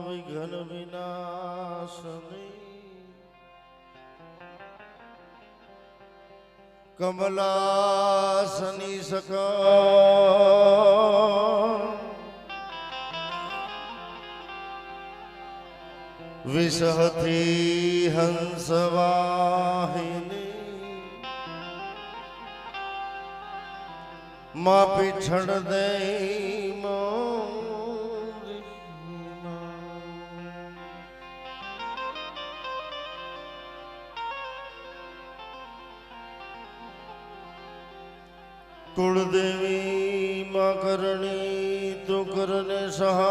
વિઘ્ન વિનાશની કમલાસની સકા વિસહથી હંસવાહિની મા પીઠણ દે कुलदेवी माँ करणी तू करने सहाय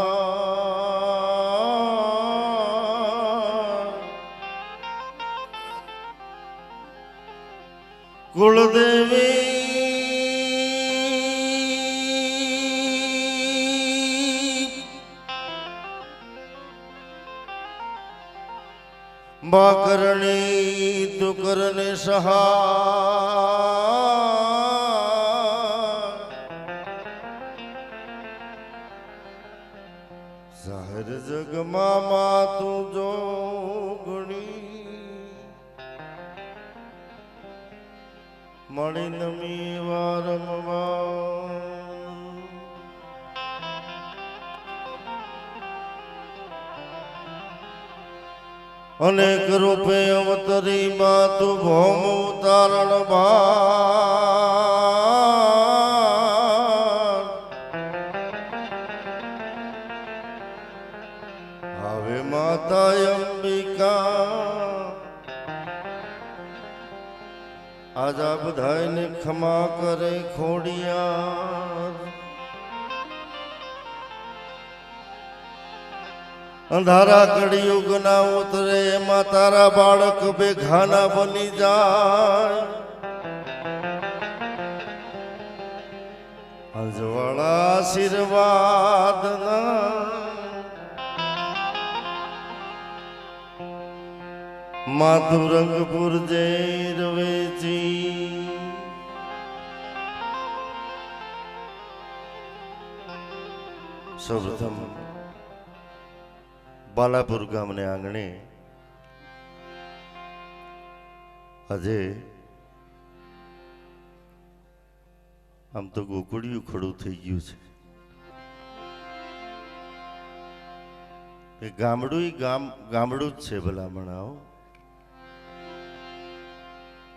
कुलदेवी माँ करणी तू करने सहाय જાહેર જગમાં માં તું જોગણી મળી નમી વારંવાર અનેક રૂપે અવતરી માં તું ભૌમ ઉતારણ હવે માતા અંબિકા આજ આ બધાને ખમા કરે ખોડિયાર અંધારા કળિયુગ ના ઉતરે એમાં તારા બાળક બેઘાના બની જાય અજવાળા આશીર્વાદ ના માધુરંગપુર જઈ રવેચી સૌપ્રથમ બાલાપુર ગામને આંગણે આજે આમ તો ગોકુળિયું ખડું થઈ ગયું છે ગામડું ગામડું જ છે ભલામણાઓ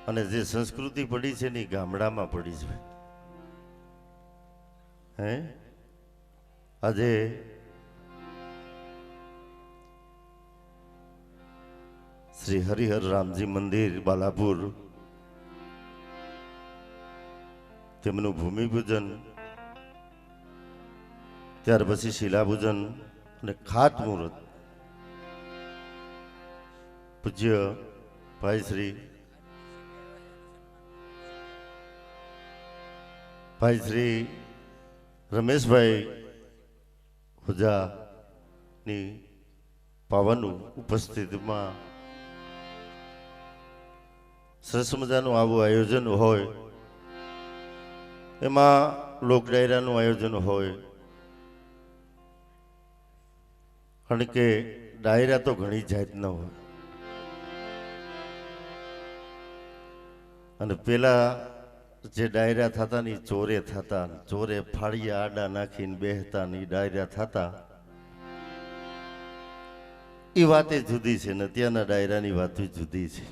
અને જે સંસ્કૃતિ પડી છે ને ગામડામાં પડી છે હે આજે શ્રી હરિહર રામજી મંદિર બાલાપુર તેમનું ભૂમિપૂજન ત્યાર પછી શિલાપૂજન અને ખાતમુહૂર્ત પૂજ્ય ભાઈ શ્રી રમેશભાઈ હુજાની પાવન ઉપસ્થિતિમાં સરસ મજાનું આવું આયોજન હોય એમાં લોક ડાયરાનું આયોજન હોય કારણ કે ડાયરા તો ઘણી જાતના હોય અને પેલા જે ડાયરા થતા ને ચોરે થતા ચોરે ફાળિયા આડા નાખીને બેહતા ને ડાયરા થતા એ વાતે જુદી છે ને ત્યાંના ડાયરાની વાત જુદી છે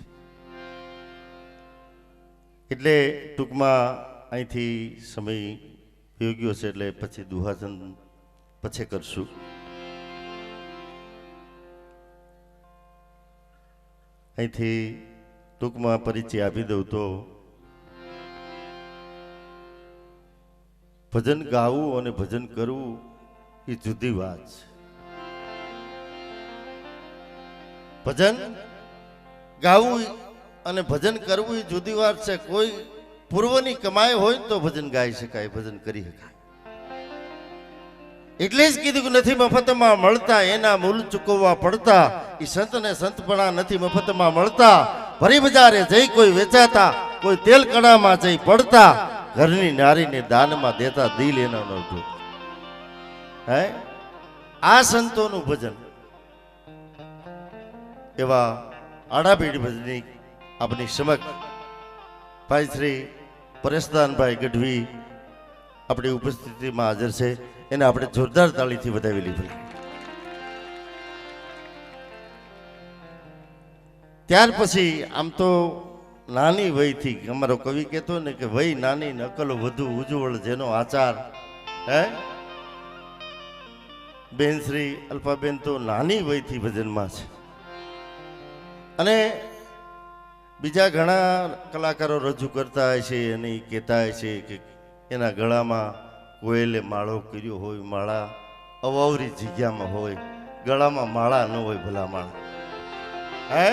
એટલે ટૂંકમાં અહીંથી સમય યોગ્ય છે એટલે પછી દુહાજન પછી કરશું અહીંથી ટૂંકમાં પરિચય આપી દઉં તો ભજન ગાવું અને ભજન કરવું એ જુદી વાત છે ભજન ગાવું અને ભજન કરવું એ જુદી વાત છે કોઈ પૂર્વની કમાઈ હોય તો ભજન ગાઈ શકાય ભજન કરી શકાય એટલે જ કીધું કે નથી મફતમાં મળતા એના મૂલ ચૂકવવા પડતા એ સંત ને સંતપણા નથી મફતમાં મળતા ભરી બજારે જઈ કોઈ વેચાતા કોઈ તેલ કડામાં જઈ પડતા ઘરની નારીને દાનમાં દેતા દિલ એના નહોતું હે આ સંતોનું ભજન એવા આડાપીડી ભજની આપની સમક્ષ ભાઈ શ્રી પરેશદાનભાઈ ગઢવી આપણી ઉપસ્થિતિમાં હાજર છે. એને આપણે જોરદાર તાળીથી વધાવી લીધી. ત્યાર પછી આમ તો નાની વયથી અમારો કવિ કહેતો ને કે વય નાની ને અકલ વધુ ઉજ્જવળ જેનો આચાર. હે બેન શ્રી અલ્પાબેન તો નાની વયથી ભજનમાં છે અને બીજા ઘણા કલાકારો રજૂ કરતા હોય છે અને એ કહેતા હોય છે કે એના ગળામાં કોયલે માળો કર્યો હોય, માળા અવાવરી જગ્યામાં હોય, ગળામાં માળા ન હોય ભલામણ. હે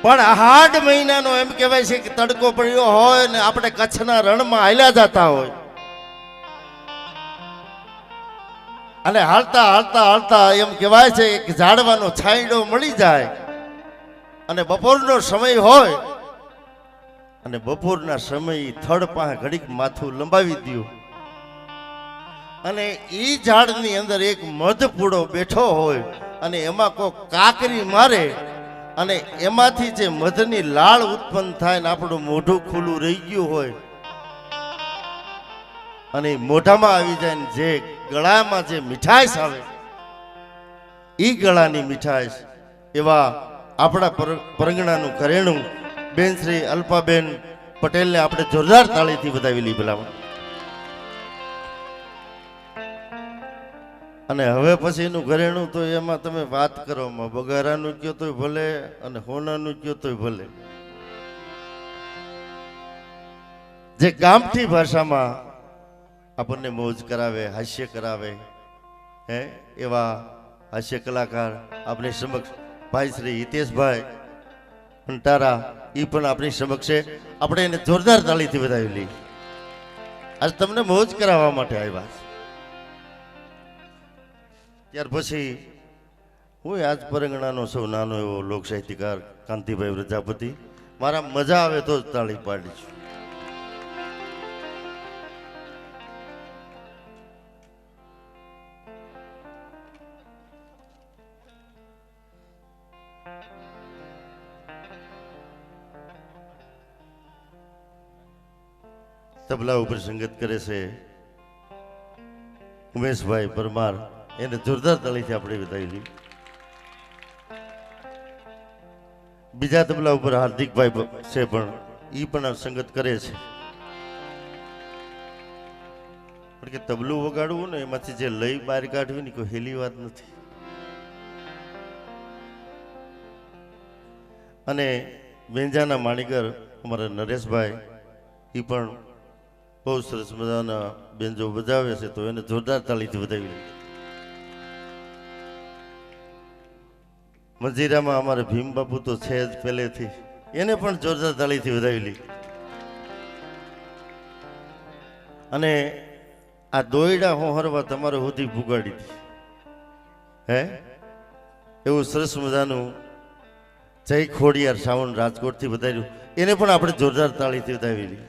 પણ આહાડ મહિનાનો એમ કહેવાય છે કે તડકો પડ્યો હોય ને આપણે કચ્છના રણમાં હાલ્યા જતા હોય અને હાલતા હાલતા હાલતા એમ કહેવાય છે કે ઝાડવાનો છાંયડો મળી જાય અને બપોરનો સમય હોય અને બપોરના સમયે થડ પાસે ઘડીક માથું લંબાવી દ્યું અને ઈ ઝાડની અંદર એક મધપૂડો બેઠો હોય અને એમાં કોઈ કાકરી મારે અને એમાંથી જે મધની લાળ ઉત્પન્ન થાય ને આપણું મોઢું ખુલ્લું રહી ગયું હોય અને મોઢામાં આવી જાય ને જે ગળામાં જે મીઠાશ આવે ઈ ગળાની મીઠાશ એવા આપણા પરંગણાનું ઘરેણું બેન શ્રી અલ્પાબેન પટેલને આપણે જોરદાર તાળીથી વધાવી લઈ ભલામણ. અને હવે પછી એનું ઘરેણું તો એમાં તમે વાત કરો, બગારાનું કયો તોય ભલે અને હોનાનું કયો તોય ભલે. જે ગામઠી ભાષામાં આપણને મોજ કરાવે, હાસ્ય કરાવે, હે એવા હાસ્ય કલાકાર આપણી સમક્ષ ભાઈ શ્રી હિતેશભાઈ અંટારા એ પણ આપણી સમક્ષ છે. આપણે એને જોરદાર તાળીથી વધાવી લઈએ. આજ તમને મોજ કરાવવા માટે આવ્યા છે. ત્યાર પછી હું આજ પરંગણાનો સૌ નાનો એવો લોક સાહિત્યકાર કાંતિભાઈ પ્રજાપતિ. મારા મજા આવે તો જ તાળી પાડીશું. તબલા ઉપર સંગત કરે છે ઉમેશભાઈ પરમાર. એને જોરદાર તાળીથી આપણે વધાવી. બીજા તબલા ઉપર હાર્દિકભાઈ છે પણ એ પણ સંગત કરે છે. પણ કે તબલું વગાડવું ને એમાંથી જે લય બહાર કાઢવી ને કોઈ હેલી વાત નથી. અને બેંજાના માણીગર અમારા નરેશભાઈ એ પણ બહુ સરસ મજાના બેન્જો બજાવે છે તો એને જોરદાર તાળીથી વધાવી. મંજીરામાં અમારે ભીમ બાપુ તો છે જ પહેલેથી, એને પણ જોરદાર તાળીથી વધાવી લી. અને આ દોયડા હોહરવા તમારે સુધી પુગાડી હતી. હે એવું સરસ મજાનું જય ખોડિયાર સાવન રાજકોટથી વધાર્યું, એને પણ આપણે જોરદાર તાળીથી વધાવી લી.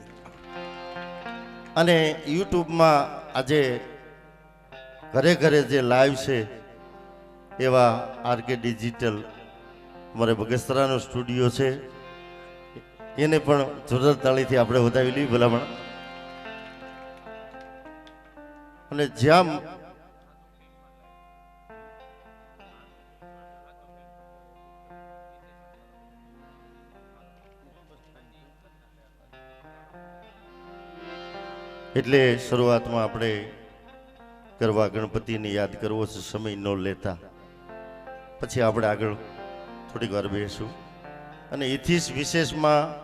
અને યુટ્યુબમાં આજે ઘરે ઘરે જે લાઈવ છે એવા આરકે ડિજિટલ અમારે બગસરાનો સ્ટુડિયો છે એને પણ જોરદાર તાળીથી આપણે વધાવી લઈ ભલામણ. અને જ્યાં એટલે શરૂઆતમાં આપણે કરવા ગણપતિને યાદ કરવો છે, સમય ન લેતા. પછી આપણે આગળ થોડીક વાર બેસું. અને એથી વિશેષમાં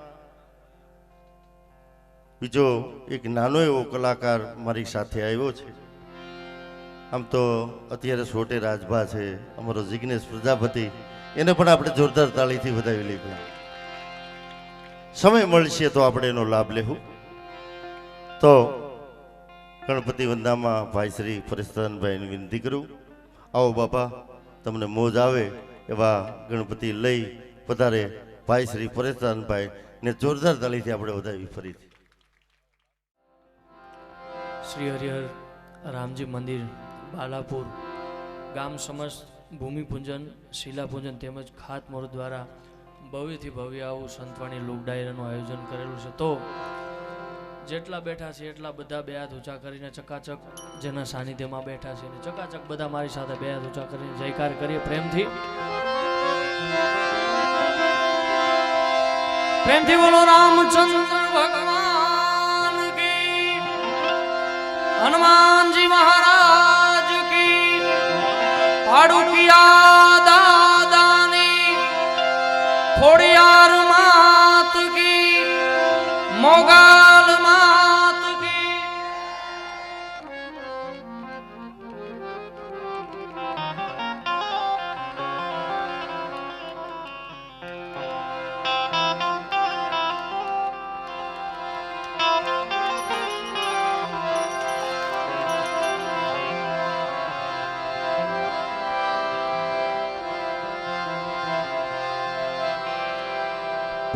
બીજો એક નાનો એવો કલાકાર મારી સાથે આવ્યો છે. આમ તો અત્યારે છોટે રાજભા છે અમારો જિગ્નેશ પ્રજાપતિ, એને પણ આપણે જોરદાર તાળીથી વધાવી લઈએ. સમય મળશે તો આપણે એનો લાભ લેવું. તો ગણપતિ વંદામાં ભાઈ શ્રી પરેશદાનભાઈને વિનંતી કરું, આવો બાપા તમને મોજ આવે એવા ગણપતિ લઈ પધારે ભાઈ શ્રી પરેશદાનભાઈ ને જોરદાર તાળીથી આપણે વધાવી ફરીથી. શ્રી હરિહર રામજી મંદિર બાલાપુર ગામ સમસ્ત ભૂમિપૂજન શિલાપૂજન તેમજ ખાતમુહૂર્ત દ્વારા ભવ્યથી ભવ્ય આવું સંતવાણી લોક ડાયરાનું આયોજન કરેલું છે. તો જેટલા બેઠા છે એટલા બધા બે હાથ ઊંચા કરીને ચકાચક જેના સાનિધ્યમાં બેઠા છે અને ચકાચક બધા મારી સાથે બે હાથ ઊંચા કરીને જયકાર કરીએ પ્રેમથી. પ્રેમથી બોલો રામચંદ્ર ભગવાન કી, હનુમાનજી મહારાજ કી, પાડુકિયા દાદાની, ખોડિયાર માત કી, મોગલ માત કી.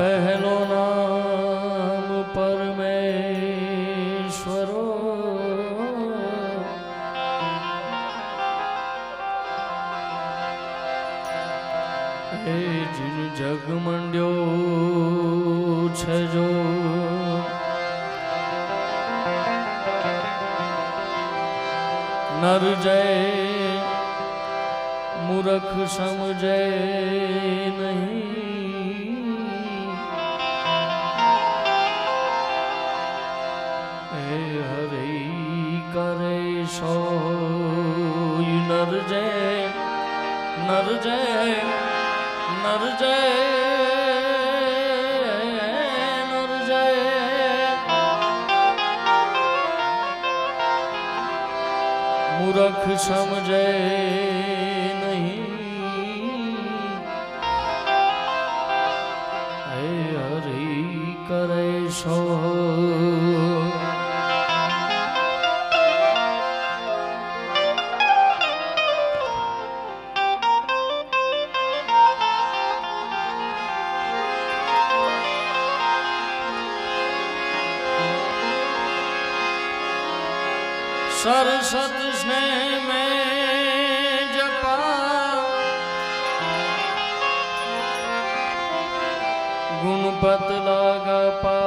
પહેલો નામ પરમેશ્વરો, હે જીન જગ મંડ્યો છે જો, નર જય મૂરખ સમજે નહીં. નર જય નર જય નર જય નર જય, મૂરખ સમજે નહીં. હે હરી કરે સો सरसत स्नेह में जपा, गुणपत लागा पा.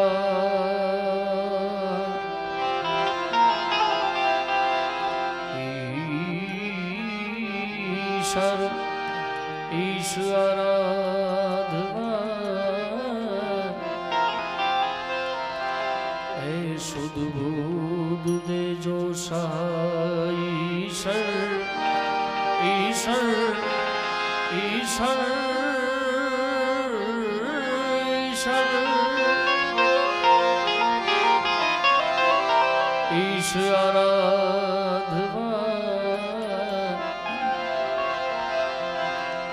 ईश्वर ईश्वर शुद्ध बुद्ध दे जो ईश्वर ईश्वर ईश्वर ईश्वर ईश्वर आराधवा.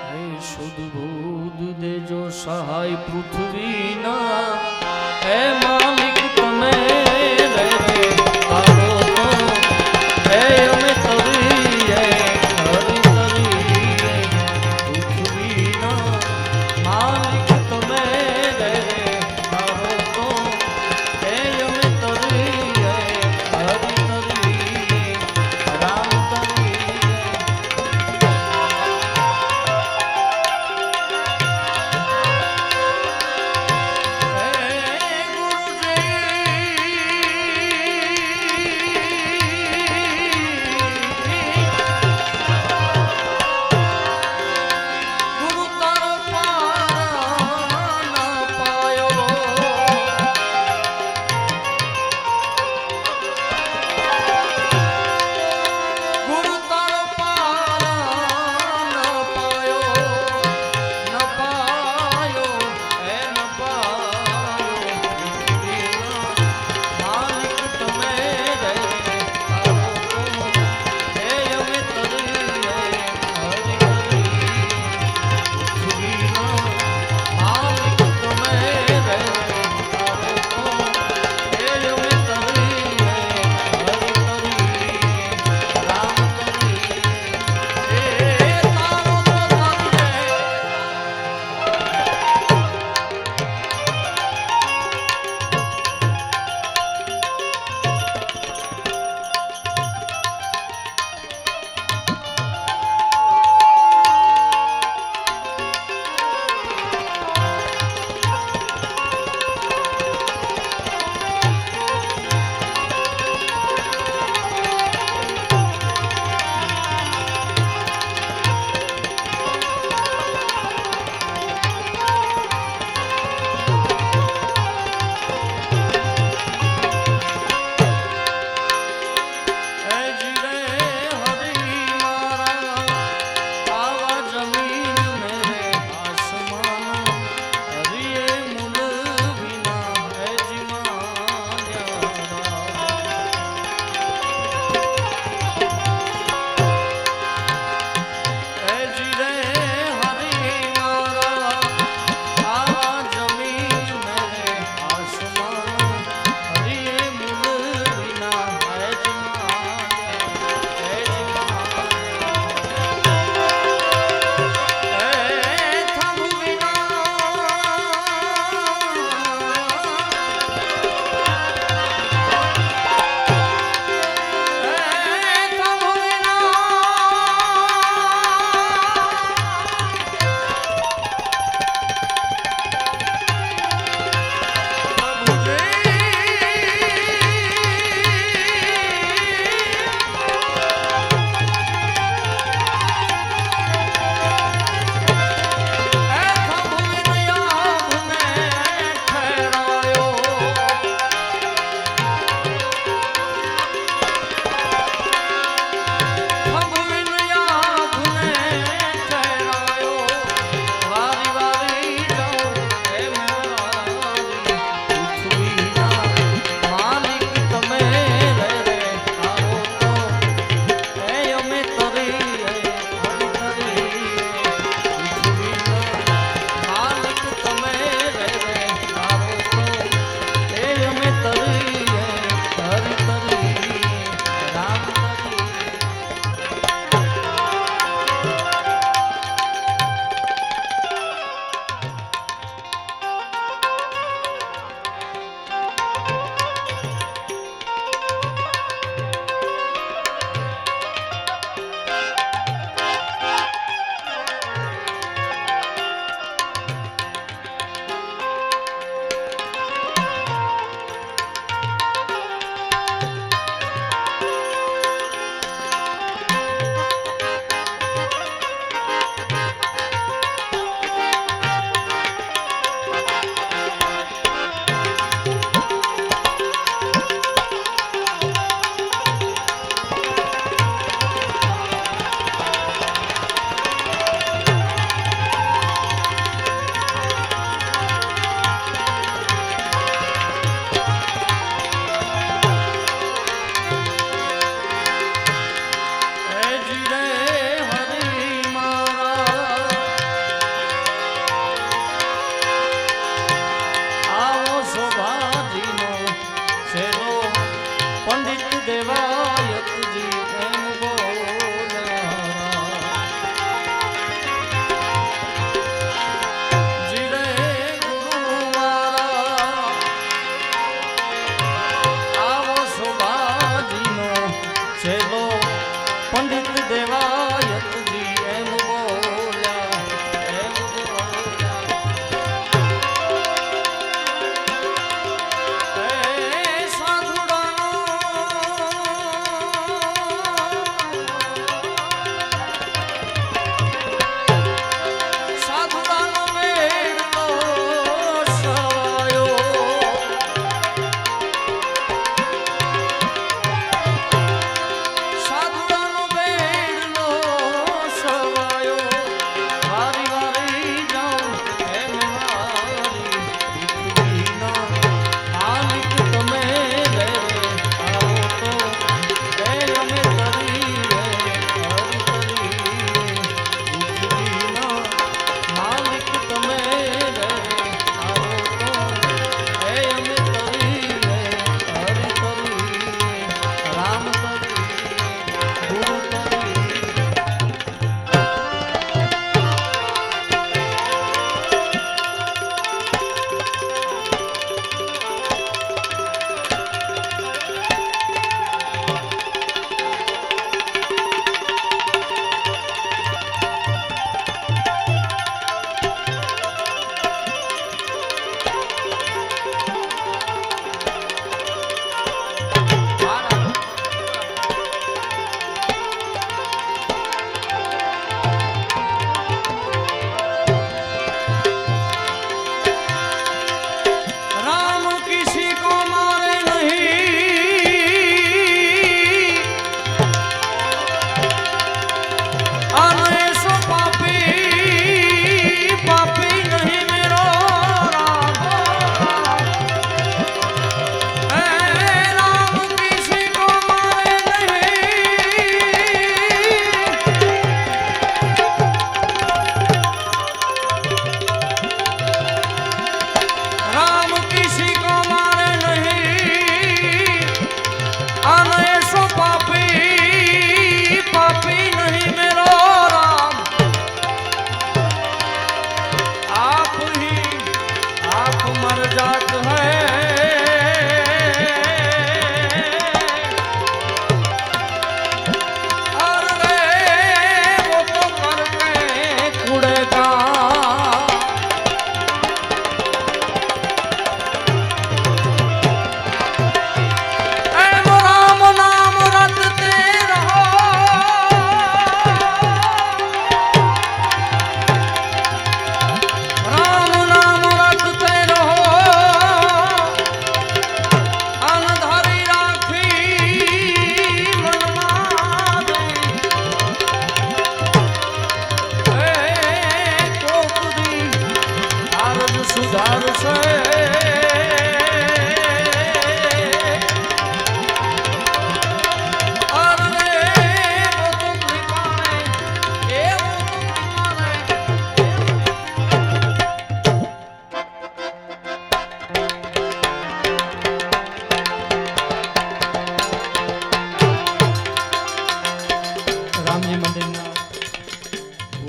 हे शुद्ध बुद्ध दे जो सहाय पृथ्वी ना, हे मालिक તમે ગુરુજી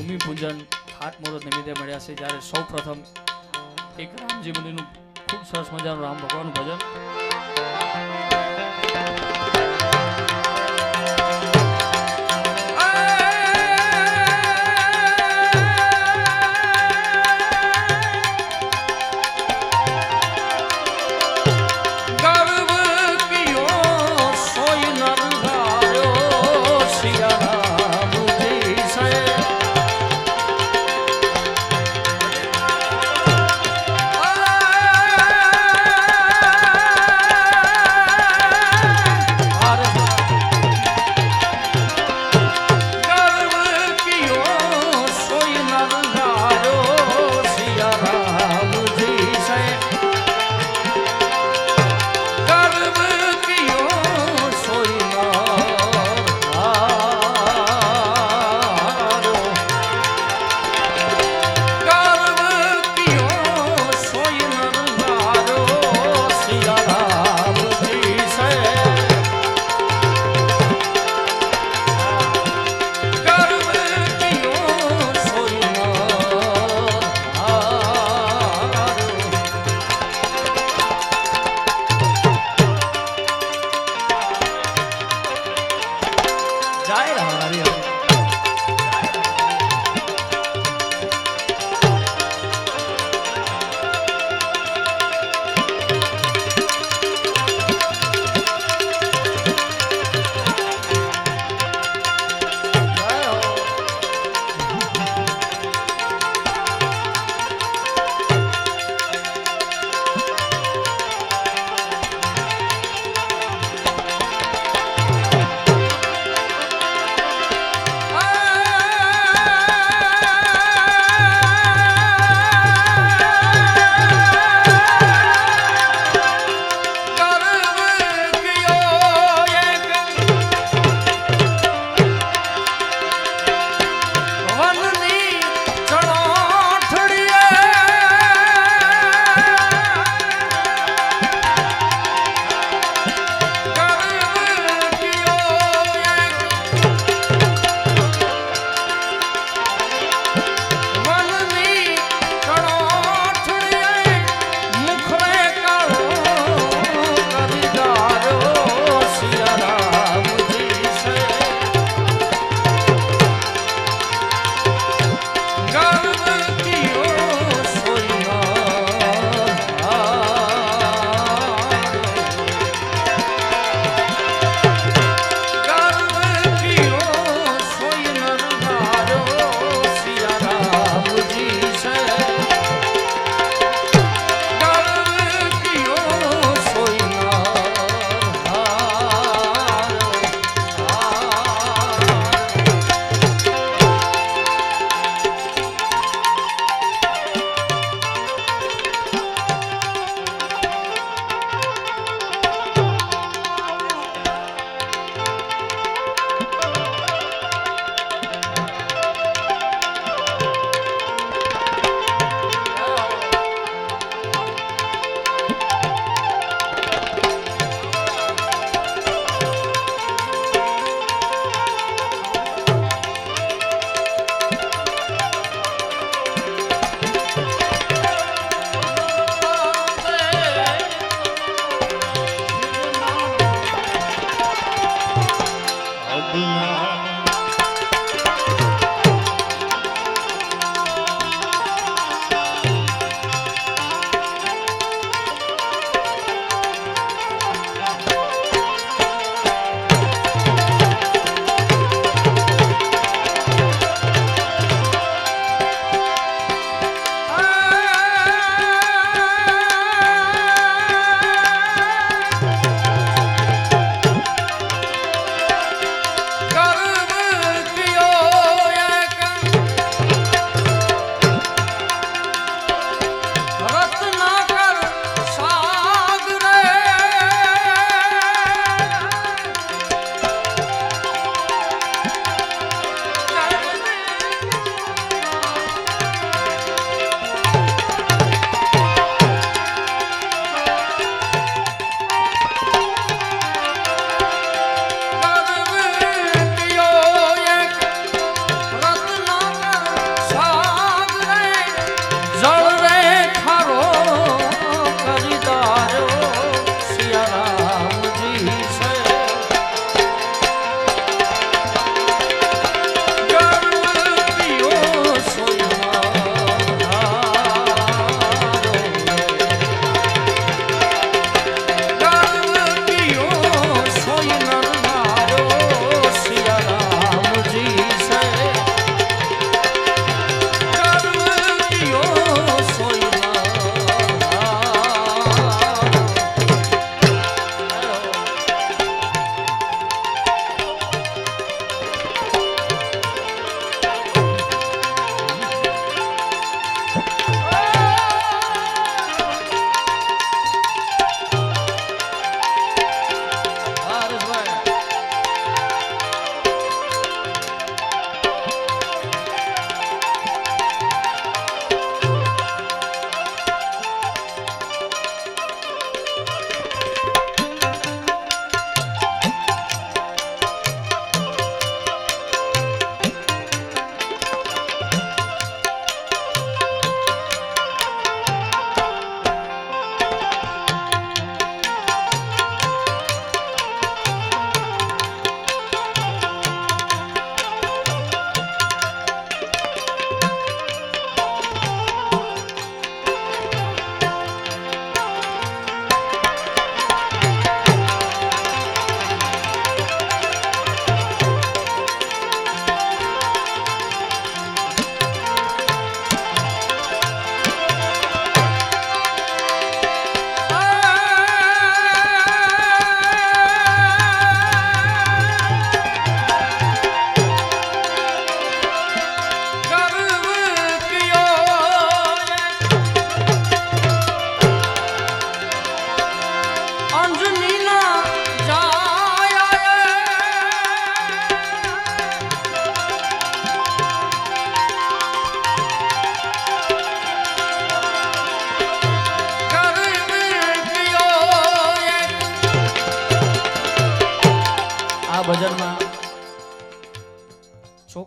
ભૂમિ પૂજન ખાતમુહૂર્ત નિમિત્તે મળ્યા છે, જ્યારે સૌ પ્રથમ એક રામજી મંદિરનું ખૂબ સરસ મજાનું રામ ભગવાનનું ભજન.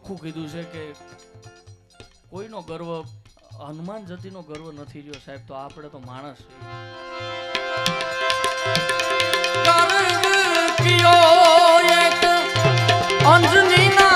ચોખ્ખું કીધું છે કે કોઈનો ગર્વ હનુમાન જતીનો ગર્વ નથી રહ્યો સાહેબ, તો આપણે તો માણસ અંજનીના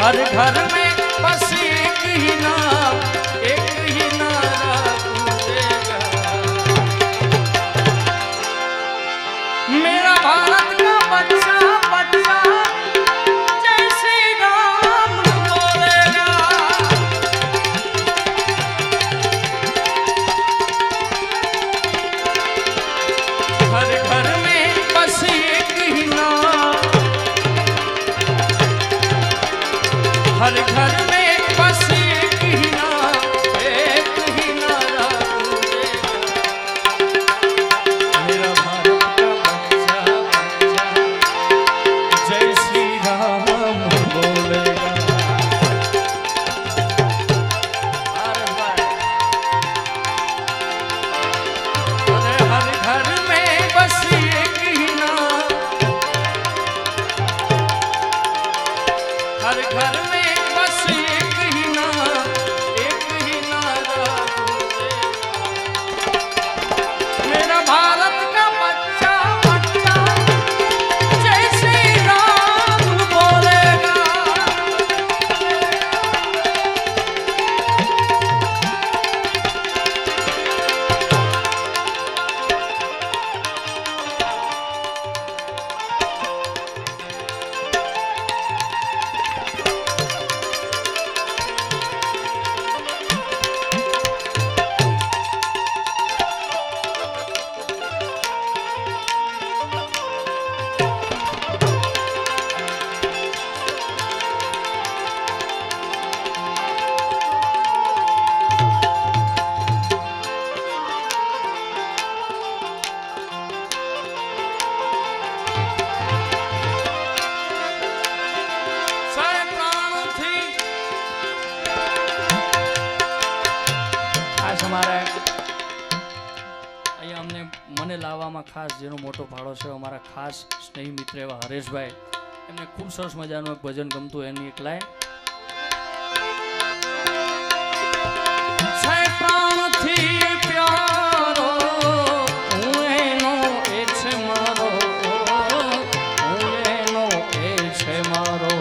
हर घर में बस एक ही नाम, एक ही नारा गूंजेगा, मेरा भारत का बच्चा बच्चा जय श्री राम बोलेगा। हर घर में बस एक ही नाम, हर घर में बस एक ही नाम, एक ही नारा गूंजेगा, मेरा भारत का बच्चा बच्चा जय श्री राम बोलेगा। अरे हर घर में बस एक ही नाम, हर घर में મને લાવવામાં ખાસ જેનો મોટો ફાળો છે અમારા ખાસ સ્નેહી મિત્ર એવા હરેશભાઈ, એમને ખૂબ સરસ મજાનું એક ભજન ગમતું, એની એક લાઈન છે પ્રાણથી પ્યારો હું એનો એ છે મારો, હું એનો એ છે મારો,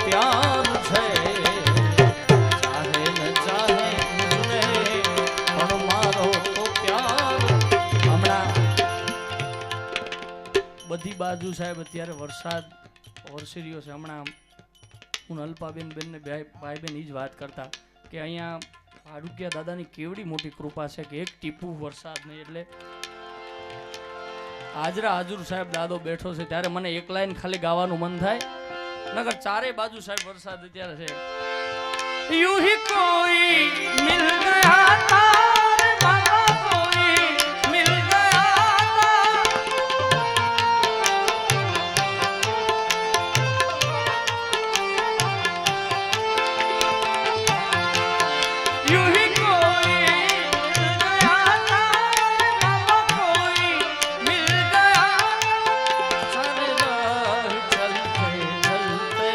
પ્યાર છે, ચાહે ન ચાહે મુજને પણ મારો તો પ્યાર. હમણાં બધી બાજુ સાહેબ અત્યારે વરસાદ વરસી રહ્યો છે. હમણાં હું અલ્પાબેન બેનને ભાઈ બેન એ જ વાત કરતા કે અહીંયા ભાડુકિયા દાદાની કેવડી મોટી કૃપા છે કે એક ટીપું વરસાદ નહીં. એટલે હાજરા હાજર સાહેબ દાદો બેઠો છે ત્યારે મને એક લાઈન ખાલી ગાવાનું મન થાય, નકર ચારે બાજુ સાહેબ વરસાદ અત્યારે છે. યુ હી કોઈ મિલ ગયા તારે બાબા, કોઈ મિલ ગયા તા. યુ હી કોઈ મિલ ગયા તારે બાબા, કોઈ મિલ ગયા. સારે રાહ ચલતે ચલતે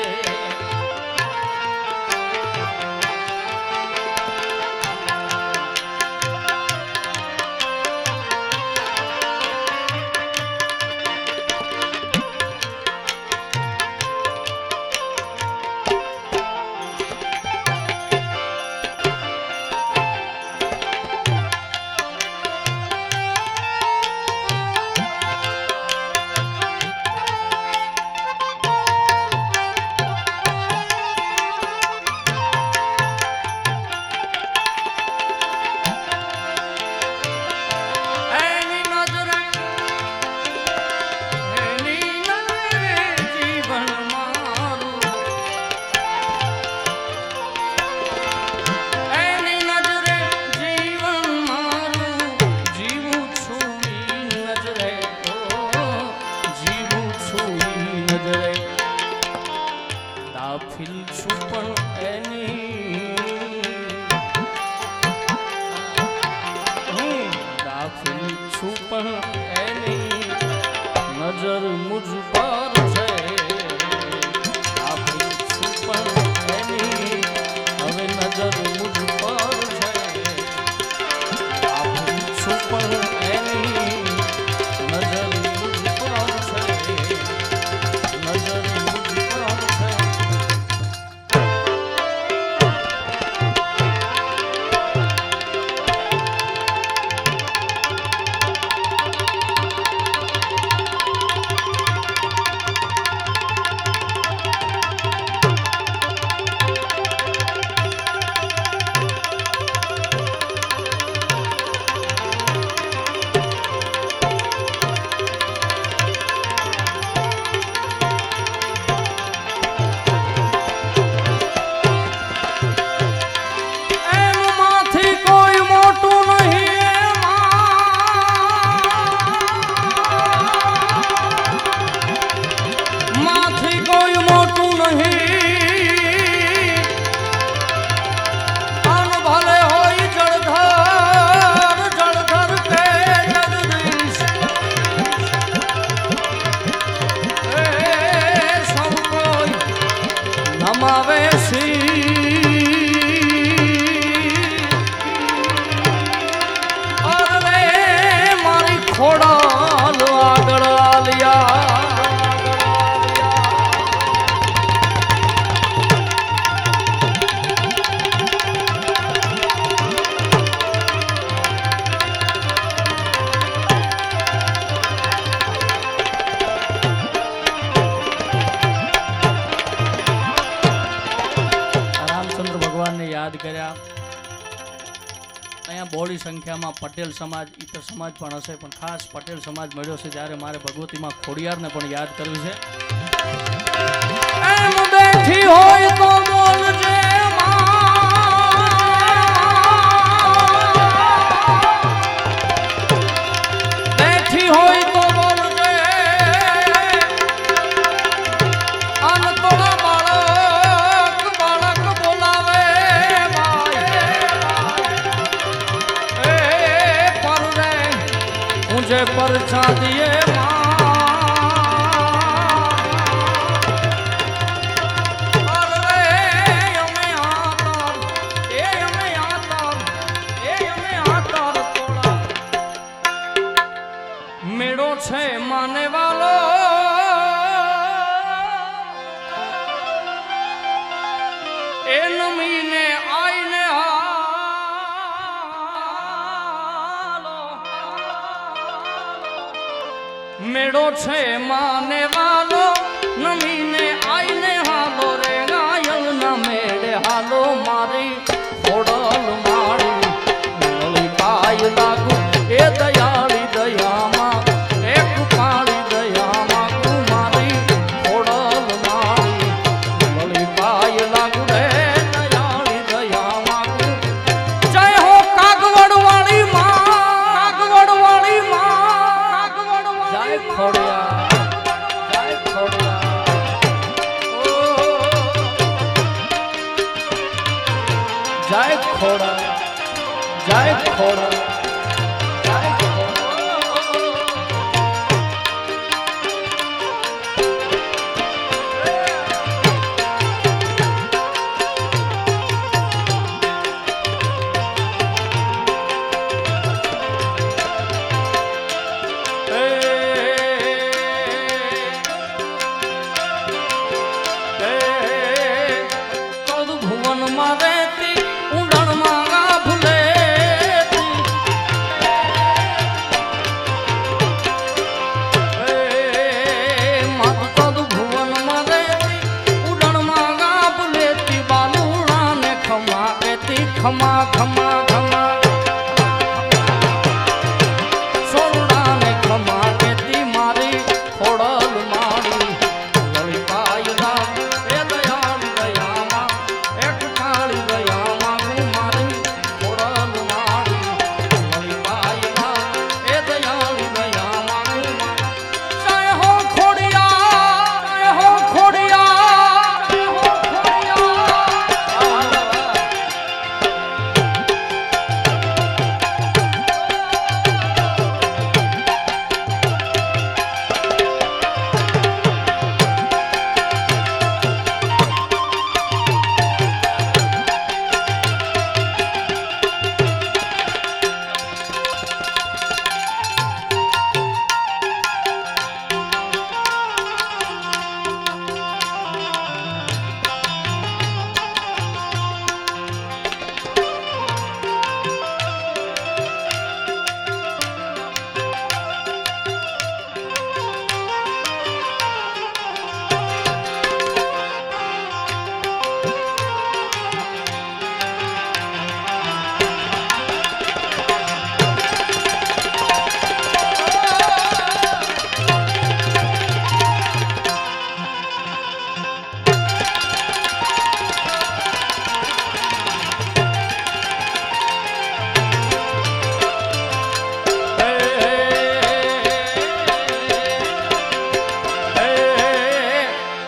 નજર મુજ પર છે. આપણી છું પણ એની હવે નજર મુજ પર છે. આપણી છું પણ એની નજર મુજ પર છે. નજર મુજ પર છે. યાદ કર્યા. અહીંયા બહોળી સંખ્યામાં પટેલ સમાજ, ઇતર સમાજ પણ હશે, પણ ખાસ પટેલ સમાજ મળ્યો છે ત્યારે મારે ભગવતીમાં ખોડિયારને પણ યાદ કરવી છે. એમ બેઠી હોય તો બોલજે બેઠી હોય તો બોલજે. અનતોડા બાળક બોલાવે मुझे परछा दिए मेड़ो छे माने वालो એ નમીને આઈને મેળો છે માને વાલો નમીને આઈને હાલો રે ગાયલ ના મેળે હાલો મારી ખોડલ મારી મેળી પાય લાગુ એ દયાળી દયામાં એક પાળી દયામાં તું મારી ખોડલ મારી મેળી પાય લાગુ રે દયાળી દયામાં તું જય હો કાગવડ વાળી માં કાગવડ વાળી માં કાગવડ વાળી જય ખોડિયા જય ખોડિયા જય ખોડા જય ખોડા જય ભુવન માં રહેતી ઉડણ માં ગાભલે માત ભુવન માં રહેતી ઉડણ માં ગાભલે બાલુડા ને ખમા કહેતી ખમા ખમા ખમા સોરડા ને ખમા કહેતી મારી ખોડલ મારી વળી પાય લાગ એ દયાળી દયામાં એક કાળી દયામાં હું મારી ખોડલ મારી વળી પાય લાગ એ દયાળી દયામાં હું જય હો ખોડિયા જય હો ખોડિયા જય હો ખોડિયા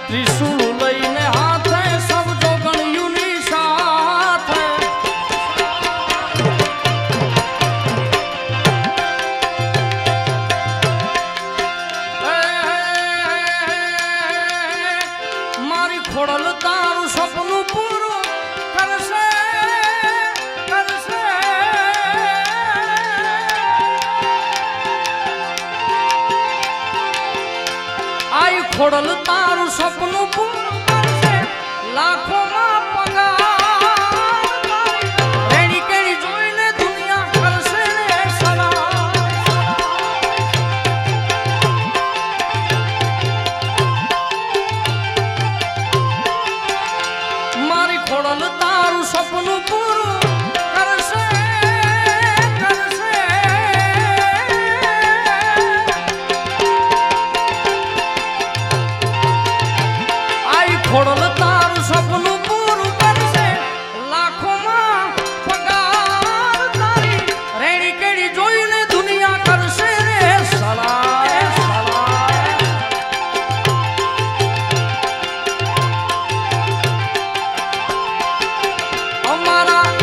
ત્રિશુળ લઈને હાથે સબ જોગણિયુની સાથે મારી ખોડલ તારું સપનું પૂરું કરશે કરશે આઈ ખોડલ તારું સપનું પૂરું કરશે લાખોમાં પગાર રેણી કેણી જોઈને દુનિયા કરશે રે સલામ મારી ખોડલ તારું સપનું પૂરું કરશે કરશે આઈ ખોડલ તારું સપનું પૂરું કરશે લાખોમાં પગાર તારી રેણી કેણી જોઈને દુનિયા કરશે રે સલામ સલામ અમારા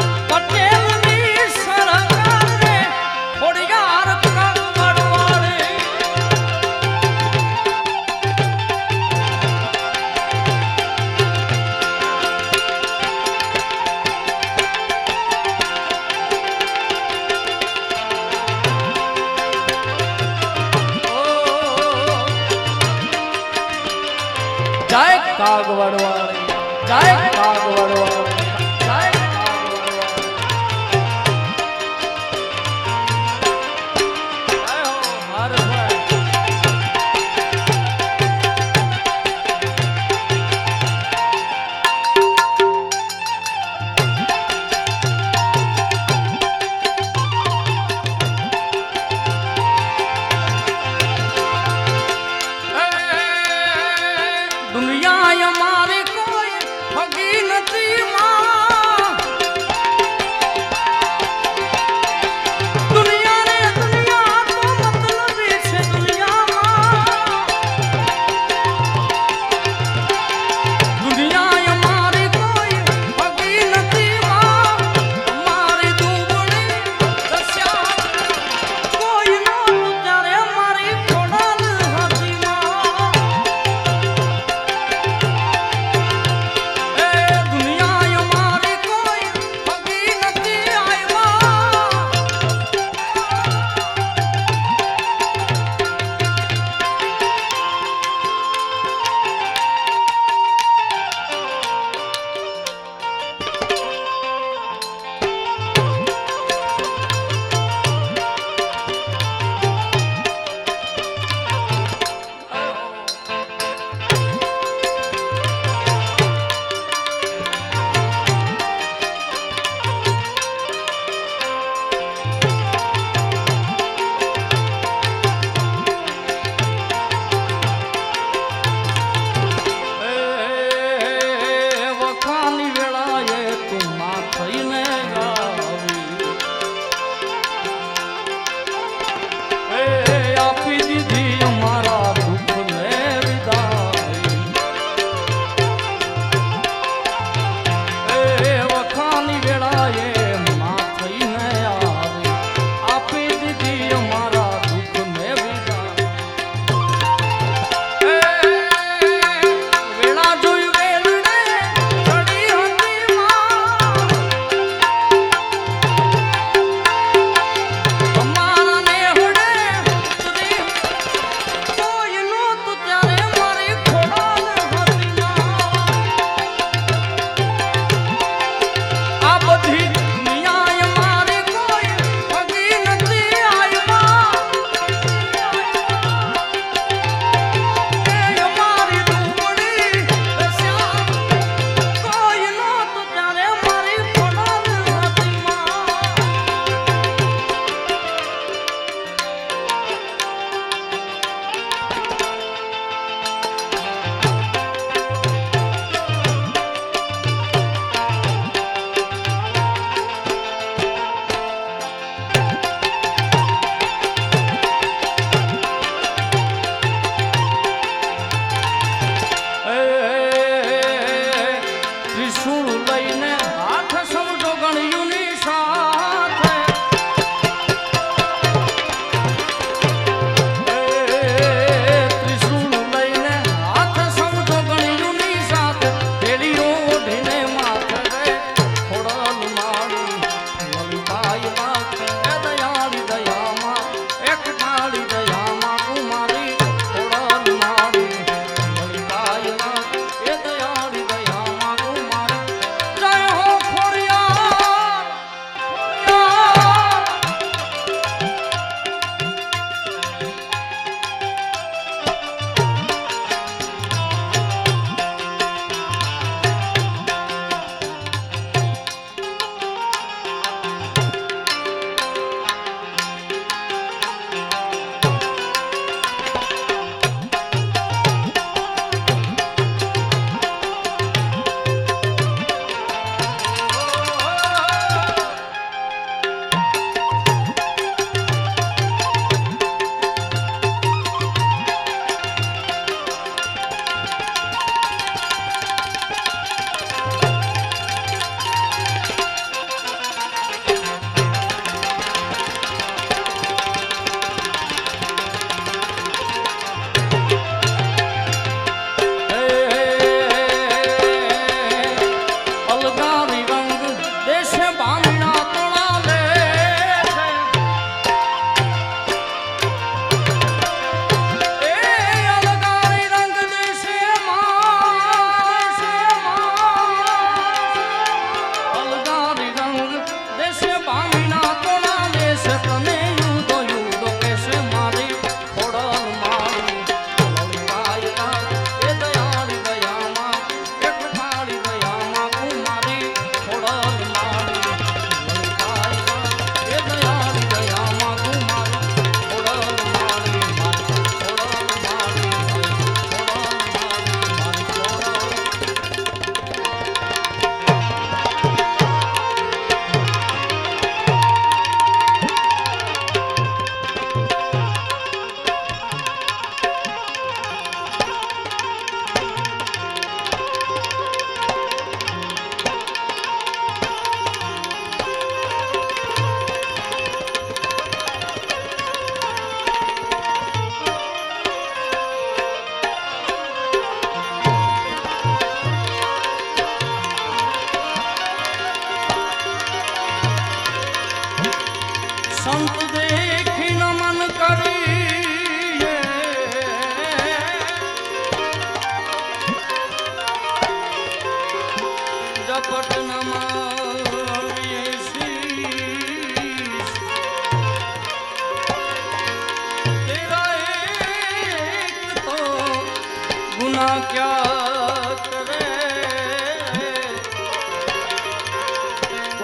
ઝપટનામાં શીશ તેરા એક તો ગુના ક્યા કરે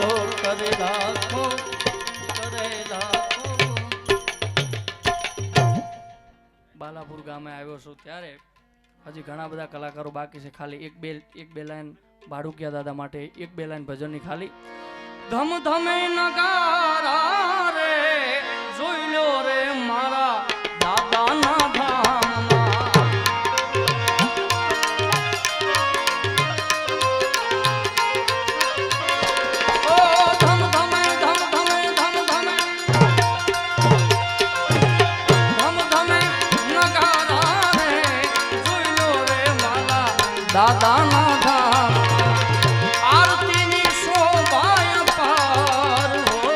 ઓ કરે રાખો બાલાપુર ગામે આવ્યો છું ત્યારે હજી ઘણા બધા કલાકારો બાકી છે. ખાલી એક બે લાઈન ભાડુકિયા દાદા માટે એક બે લાઈન ભજનની ખાલી. ધમ ધમે નગારા રે જોઈ લો રે મારા દાદાના ધામમાં. ઓ ધમ ધમે ધમ ધમે ધમ ધમે ધમ ધમે નગારા રે જોઈ લો રે મારા દાદાના ધામ. આરતીની શોભાય પાર હો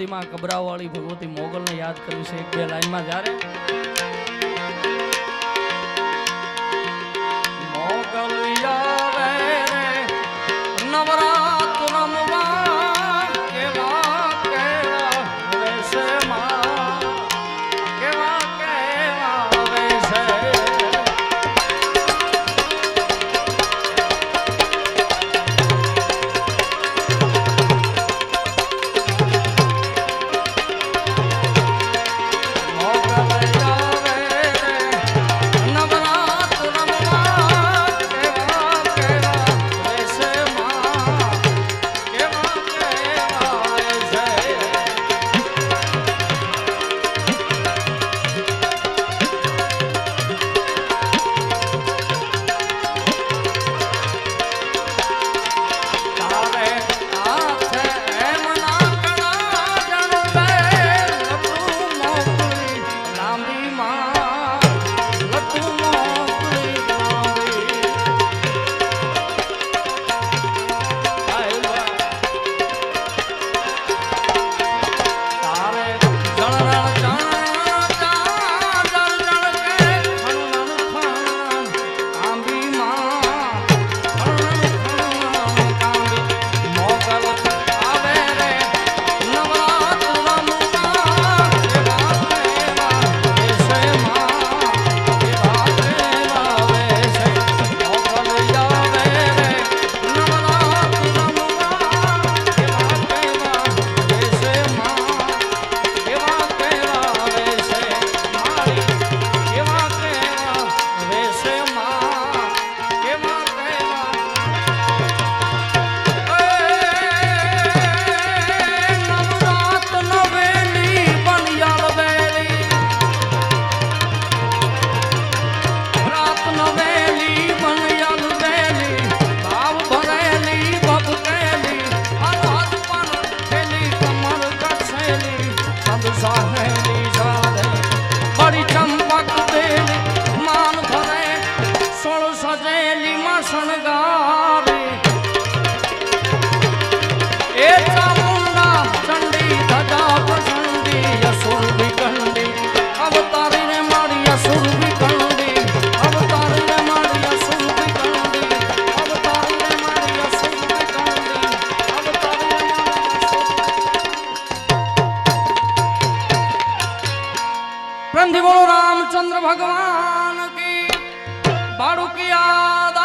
સુધીમાં કબરાવાળી ભગવતી મોગલને યાદ કરવી છે એક બે લાઈનમાં. જ્યારે મોગલ આવે રે નવરાત રમવા, કેવા કેવા વેશે માં, કેવા કેવા વેશે. प्रेम थी बोलो रामचंद्र भगवान की। बाड़ू की याद